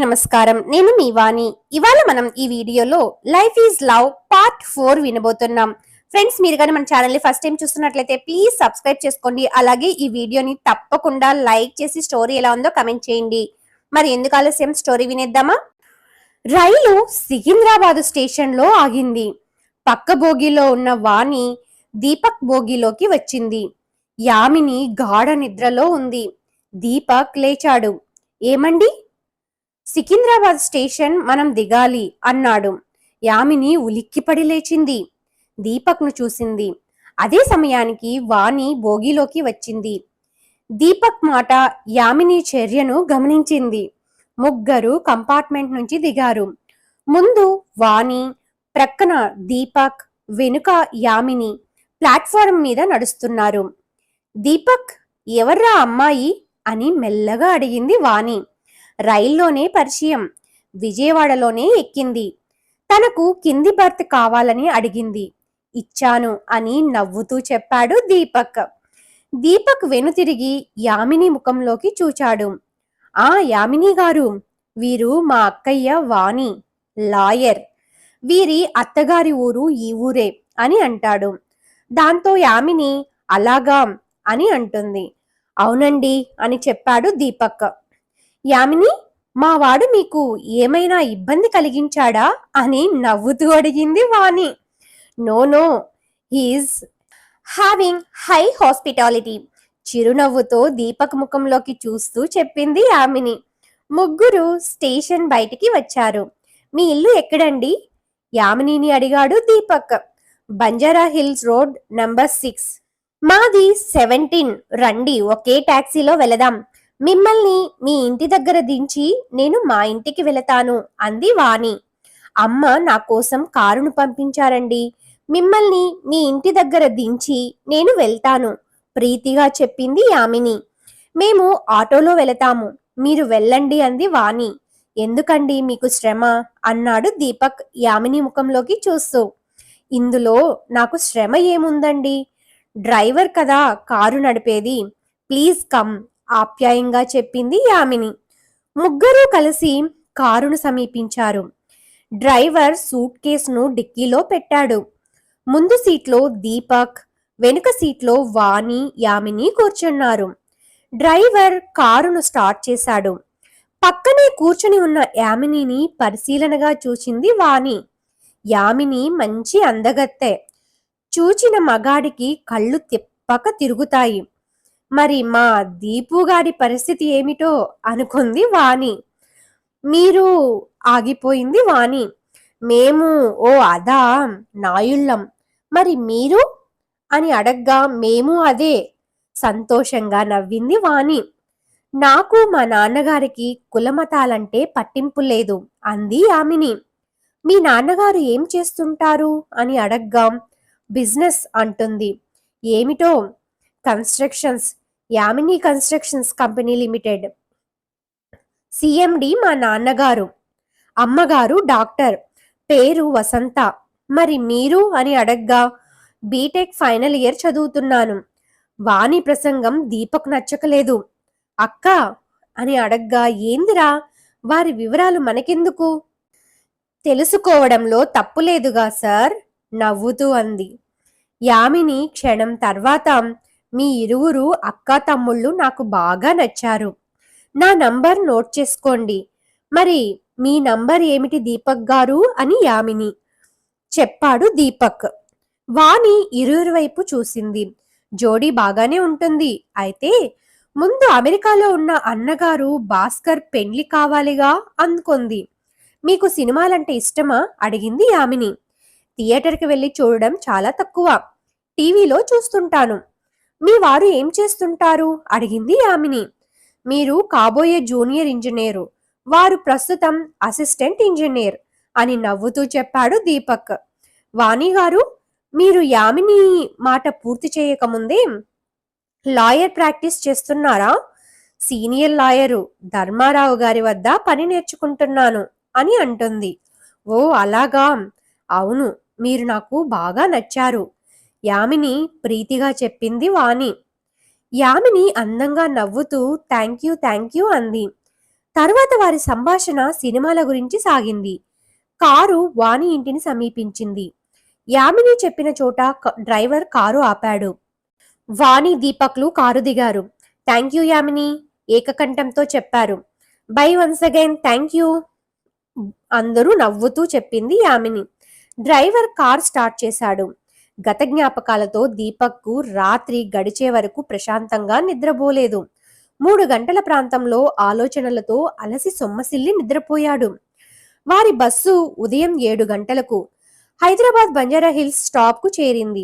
నమస్కారం. నేను మీ వాణి. ఇవాళ మనం ఈ వీడియోలో లైఫ్ ఈజ్ లవ్ పార్ట్ 4 వినబోతున్నాం. ఫ్రెండ్స్, మీరు కానీ మన ఛానల్ని ఫస్ట్ టైం చూస్తున్నట్లయితే ప్లీజ్ సబ్స్క్రైబ్ చేసుకోండి. అలాగే ఈ వీడియోని తప్పకుండా లైక్ చేసి స్టోరీ ఎలా ఉందో కమెంట్ చేయండి. మరి ఎందుకు ఆలస్యం, స్టోరీ వినేద్దామా? రైలు సికింద్రాబాద్ స్టేషన్లో ఆగింది. పక్క బోగిలో ఉన్న వాణి దీపక్ బోగిలోకి వచ్చింది. యామిని గాఢ నిద్రలో ఉంది. దీపక్ లేచాడు. ఏమండి, సికింద్రాబాద్ స్టేషన్ మనం దిగాలి అన్నాడు. యామిని ఉలిక్కిపడి లేచింది. దీపక్ను చూసింది. అదే సమయానికి వాణి బోగిలోకి వచ్చింది. దీపక్ మాట, యామిని చర్యను గమనించింది. ముగ్గురు కంపార్ట్మెంట్ నుంచి దిగారు. ముందు వాణి, ప్రక్కన దీపక్, వెనుక యామిని ప్లాట్ఫారం మీద నడుస్తున్నారు. దీపక్, ఎవర్రా అమ్మాయి అని మెల్లగా అడిగింది వాణి. రైల్లోనే పరిచయం, విజయవాడలోనే ఎక్కింది. తనకు కింది బర్త్ కావాలని అడిగింది. ఇచ్చాను అని నవ్వుతూ చెప్పాడు దీపక్. దీపక్ వెనుతిరిగి యామిని ముఖంలోకి చూచాడు. ఆ యామిని గారు, వీరు మా అక్కయ్య వాణి, లాయర్. వీరి అత్తగారి ఊరు ఈ ఊరే అని అంటాడు. దాంతో యామిని అలాగా అని అంటుంది. అవునండి అని చెప్పాడు దీపక్. యామిని, మా వాడు మీకు ఏమైనా ఇబ్బంది కలిగించాడా అని నవ్వుతూ అడిగింది Vani. No, he's having high hospitality. చిరునవ్వుతో దీపక్ ముఖంలోకి చూస్తూ చెప్పింది యామిని. ముగ్గురు స్టేషన్ బయటికి వచ్చారు. మీ ఇల్లు ఎక్కడండి? యామినిని అడిగాడు Deepak. Banjara hills road number 6. మాది 17. రండి, ఒకే టాక్సీలో వెళదాం. మిమ్మల్ని మీ ఇంటి దగ్గర దించి నేను మా ఇంటికి వెళతాను అంది వాణి. అమ్మ నా కోసం కారును పంపించారండి. మిమ్మల్ని మీ ఇంటి దగ్గర దించి నేను వెళ్తాను ప్రీతిగా చెప్పింది యామిని. మేము ఆటోలో వెళతాము, మీరు వెళ్ళండి అంది వాణి. ఎందుకండి మీకు శ్రమ అన్నాడు దీపక్ యామిని ముఖంలోకి చూస్తూ. ఇందులో నాకు శ్రమ ఏముందండి, డ్రైవర్ కదా కారు నడిపేది. ప్లీజ్ కమ్ ఆప్యాయంగా చెప్పింది యామిని. ముగ్గురు కలిసి కారును సమీపించారు. డ్రైవర్ సూట్ కేసును డిక్కీలో పెట్టాడు. ముందు సీట్లో దీపక్, వెనుక సీట్లో వాణి, యామిని కూర్చున్నారు. డ్రైవర్ కారును స్టార్ట్ చేశాడు. పక్కనే కూర్చుని ఉన్న యామినిని పరిశీలనగా చూసింది వాణి. యామిని మంచి అందగత్తె. చూచిన మగాడికి కళ్ళు తిప్పక తిరుగుతాయి. మరి మా దీపుగాడి పరిస్థితి ఏమిటో అనుకుంది వాణి. మీరు ఆగిపోయింది వాణి. మేము ఓ అదా నాయుళ్ళం, మరి మీరు అని అడగ్గా మేము అదే. సంతోషంగా నవ్వింది వాణి. నాకు మా నాన్నగారికి కులమతాలంటే పట్టింపు లేదు అంది యామిని. మీ నాన్నగారు ఏం చేస్తుంటారు అని అడగ్గా బిజినెస్ అంటుంది. ఏమిటో? Constructions, Yamini constructions company limited. CMD మా నాన్నగారు. అమ్మగారు డాక్టర్, పేరు వసంత. మరి మీరు అని అడగ్గా బీటెక్ ఫైనల్ ఇయర్ చదువుతున్నాను. వాణి ప్రసంగం దీపక్ నచ్చకలేదు. అక్క అని అడగ్గా ఏందిరా, వారి వివరాలు మనకెందుకు? తెలుసుకోవడంలో తప్పులేదుగా సార్ నవ్వుతూ అంది. యామిని క్షణం తర్వాత, మీ ఇరువురు అక్కా తమ్ముళ్ళు నాకు బాగా నచ్చారు. నా నంబర్ నోట్ చేసుకోండి. మరి మీ నంబర్ ఏమిటి దీపక్ గారు అని యామిని చెప్పాడు దీపక్. వాణి ఇరువురి వైపు చూసింది. జోడీ బాగానే ఉంటుంది. అయితే ముందు అమెరికాలో ఉన్న అన్నగారు భాస్కర్ పెండ్లి కావాలిగా అనుకుంది. మీకు సినిమాలంటే ఇష్టమా అడిగింది యామిని. థియేటర్కి వెళ్ళి చూడడం చాలా తక్కువ, టీవీలో చూస్తుంటాను. మీ వారు ఏం చేస్తుంటారు అడిగింది యామిని. మీరు కాబోయే జూనియర్ ఇంజనీరు, వారు ప్రస్తుతం అసిస్టెంట్ ఇంజనీర్ అని నవ్వుతూ చెప్పాడు దీపక్. వాణి గారు, మీరు యామిని మాట పూర్తి చేయకముందే లాయర్ ప్రాక్టీస్ చేస్తున్నారా? సీనియర్ లాయరు ధర్మారావు గారి వద్ద పని నేర్చుకుంటున్నాను అని అంటుంది. ఓ అలాగా, అవును, మీరు నాకు బాగా నచ్చారు యామిని ప్రీతిగా చెప్పింది వాణి. యామిని అందంగా నవ్వుతూ థ్యాంక్ యూ అంది. తరువాత వారి సంభాషణ సినిమాల గురించి సాగింది. కారు వాణి ఇంటిని సమీపించింది. యామిని చెప్పిన చోట డ్రైవర్ కారు ఆపాడు. వాణి, దీపక్లు కారు దిగారు. థ్యాంక్ యూ యామిని, ఏకకంఠంతో చెప్పారు. By once again thank you, అందరూ నవ్వుతూ చెప్పింది యామిని. డ్రైవర్ కార్ స్టార్ట్ చేశాడు. గత జ్ఞాపకాలతో దీపక్కు రాత్రి గడిచే వరకు ప్రశాంతంగా నిద్రపోలేదు. 3 గంటల ప్రాంతంలో ఆలోచనలతో అలసి సొమ్మసిల్లి నిద్రపోయాడు. వారి బస్సు ఉదయం 7 గంటలకు హైదరాబాద్ బంజారా హిల్స్ స్టాప్ కు చేరింది.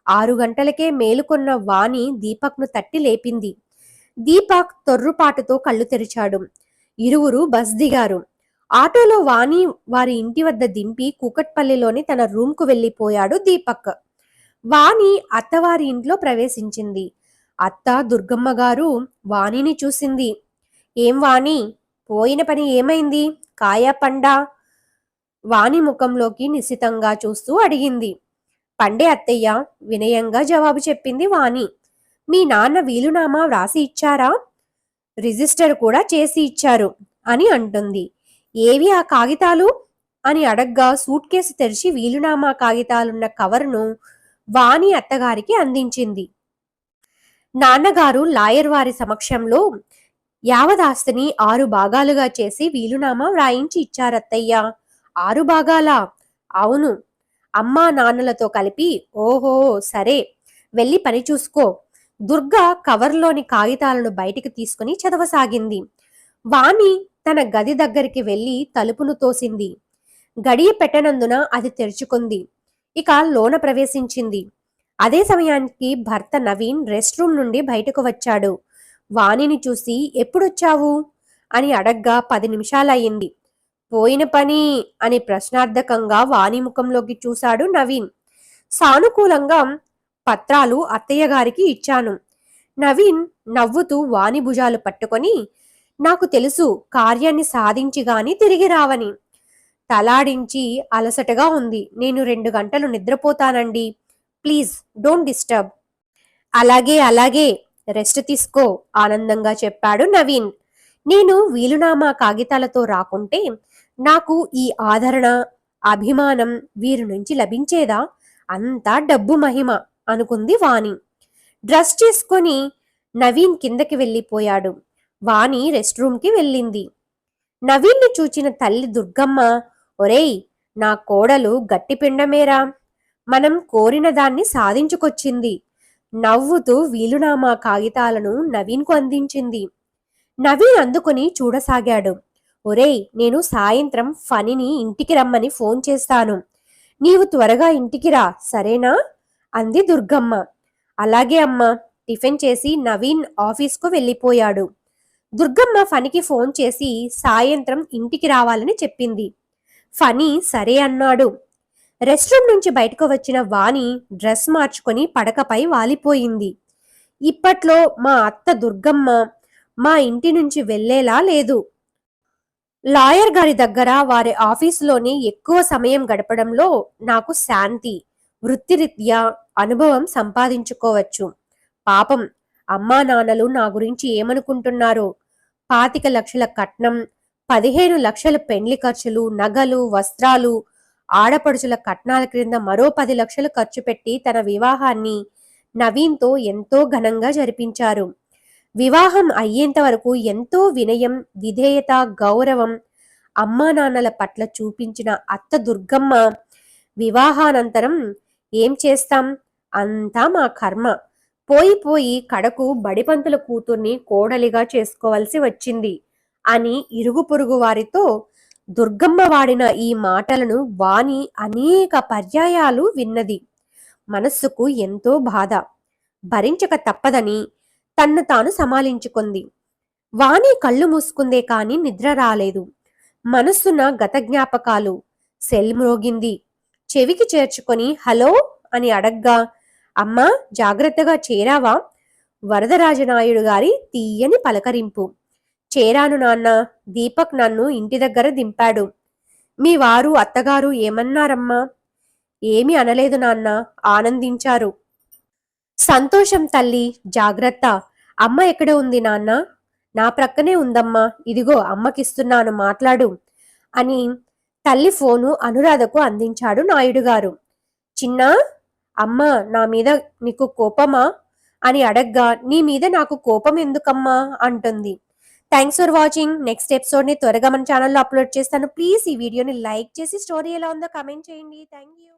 6 గంటలకే మేలుకొన్న వాణి దీపక్ను తట్టి లేపింది. దీపక్ తొర్రుపాటుతో కళ్ళు తెరిచాడు. ఇరువురు బస్ దిగారు. ఆటోలో వాణి వారి ఇంటి వద్ద దింపి కూకట్పల్లిలోని తన రూమ్కు వెళ్లిపోయాడు దీపక్. వాణి అత్తవారి ఇంట్లో ప్రవేశించింది. అత్త దుర్గమ్మ గారు వాణిని చూసింది. ఏం వాణి, పోయిన పని ఏమైంది? కాయ పండా? వాణి ముఖంలోకి నిశితంగా చూస్తూ అడిగింది. పండే అత్తయ్య, వినయంగా జవాబు చెప్పింది వాణి. మీ నాన్న వీలునామా వ్రాసి ఇచ్చారా? రిజిస్టర్ కూడా చేసి ఇచ్చారు అని అంటుంది. ఏవి ఆ కాగితాలు అని అడగ్గా సూట్ కేసు తెరిచి వీలునామా కాగితాలున్న కవర్ను వాణి అత్తగారికి అందించింది. నాన్నగారు లాయర్ వారి సమక్షంలో యావదాస్తిని 6 భాగాలుగా చేసి వీలునామా వ్రాయించి ఇచ్చారత్తయ్య. 6 భాగాలా? అవును. అమ్మా నాన్నలతో కలిపి. ఓహో సరే, వెళ్ళి పని చూసుకో. దుర్గా కవర్లోని కాగితాలను బయటికి తీసుకుని చదవసాగింది. వాణి తన గది దగ్గరికి వెళ్లి తలుపును తోసింది. గడియ పెట్టనందున అది తెరుచుకుంది. ఇక లోన ప్రవేశించింది. అదే సమయానికి భర్త నవీన్ రెస్ట్ రూమ్ నుండి బయటకు వచ్చాడు. వాణిని చూసి ఎప్పుడొచ్చావు అని అడగ్గా 10 నిమిషాలయ్యింది. పోయిన పని అని ప్రశ్నార్థకంగా వాణి ముఖంలోకి చూశాడు నవీన్. సానుకూలంగా పత్రాలు అత్తయ్య గారికి ఇచ్చాను. నవీన్ నవ్వుతూ వాణి భుజాలు పట్టుకొని, నాకు తెలుసు కార్యాన్ని సాధించి గాని తిరిగి రావని. తలాడించి అలసటగా ఉంది. నేను 2 గంటలు నిద్రపోతానండి. Please don't disturb. అలాగే అలాగే, రెస్ట్ తీసుకో, ఆనందంగా చెప్పాడు నవీన్. నేను వీలునామా కాగితాలతో రాకుంటే నాకు ఈ ఆదరణ, అభిమానం వీరి నుంచి లభించేదా? అంతా డబ్బు మహిమ అనుకుంది వాణి. డ్రెస్ చేసుకొని నవీన్ కిందకి వెళ్ళిపోయాడు. వాణి రెస్ట్ రూమ్కి వెళ్ళింది. నవీన్ని చూచిన తల్లి దుర్గమ్మ, ఒరేయ్, నా కోడలు గట్టి పిండమేరా, మనం కోరిన దాన్ని సాధించుకొచ్చింది. నవ్వుతూ వీలునామా కాగితాలను నవీన్కు అందించింది. నవీన్ అందుకుని చూడసాగాడు. ఒరేయ్, నేను సాయంత్రం ఫణిని ఇంటికి రమ్మని ఫోన్ చేస్తాను. నీవు త్వరగా ఇంటికి రా, సరేనా? అంది దుర్గమ్మ. అలాగే అమ్మా. టిఫిన్ చేసి నవీన్ ఆఫీస్కు వెళ్ళిపోయాడు. దుర్గమ్మ ఫణికి ఫోన్ చేసి సాయంత్రం ఇంటికి రావాలని చెప్పింది. ఫణి సరే అన్నాడు. రెస్ట్ రూమ్ నుంచి బయటకు వచ్చిన వాణి డ్రెస్ మార్చుకొని పడకపై వాలిపోయింది. ఇప్పట్లో మా అత్త దుర్గమ్మ మా ఇంటి నుంచి వెళ్లేలా లేదు. లాయర్ గారి దగ్గర వారి ఆఫీసులోనే ఎక్కువ సమయం గడపడంలో నాకు శాంతి, వృత్తిరీత్యా అనుభవం సంపాదించుకోవచ్చు. పాపం అమ్మా నాన్నలు నా గురించి ఏమనుకుంటున్నారో. 25 లక్షల కట్నం, 15 లక్షల పెండ్లి ఖర్చులు, నగలు, వస్త్రాలు, ఆడపడుచుల కట్నాల క్రింద మరో 10 లక్షలు ఖర్చు పెట్టి తన వివాహాన్ని నవీన్తో ఎంతో ఘనంగా జరిపించారు. వివాహం అయ్యేంత వరకు ఎంతో వినయం, విధేయత, గౌరవం అమ్మా నాన్నల పట్ల చూపించిన అత్త దుర్గమ్మ వివాహానంతరం ఏం చేస్తాం, అంతా మా కర్మ. పోయి కడకు బడిపంతుల కూతుర్ని కోడలిగా చేసుకోవాల్సి వచ్చింది అని ఇరుగు పొరుగు వారితో దుర్గమ్మ వాడిన ఈ మాటలను వాణి అనేక పర్యాయాలు విన్నది. మనస్సుకు ఎంతో బాధ, భరించక తప్పదని తన్ను తాను సమాలించుకుంది. వాణి కళ్ళు మూసుకుందే కాని నిద్ర రాలేదు. మనస్సున గత జ్ఞాపకాలు. సెల్ మ్రోగింది. చెవికి చేర్చుకొని హలో అని అడగ్గా, అమ్మా జాగ్రత్తగా చేరావా? వరదరాజనాయుడు గారి తీయని పలకరింపు. చేరాను నాన్న, దీపక్ నన్ను ఇంటి దగ్గర దింపాడు. మీ వారు అత్తగారు ఏమన్నారమ్మా? ఏమీ అనలేదు నాన్న, ఆనందించారు. సంతోషం తల్లి, జాగ్రత్త. అమ్మ ఎక్కడ ఉంది నాన్న? నా ప్రక్కనే ఉందమ్మా, ఇదిగో అమ్మకిస్తున్నాను మాట్లాడు అని తల్లి ఫోను అనురాధకు అందించాడు నాయుడు గారు. చిన్నా, అమ్మ నా మీద నీకు కోపమా అని అడగ్గా, నీ మీద నాకు కోపం ఎందుకమ్మా అంటుంది. Thanks for watching. Next episode ని త్వరగా మన ఛానల్లో అప్లోడ్ చేస్తాను. ప్లీజ్ ఈ వీడియోని లైక్ చేసి స్టోరీ ఎలా ఉందో కమెంట్ చేయండి. Thank you.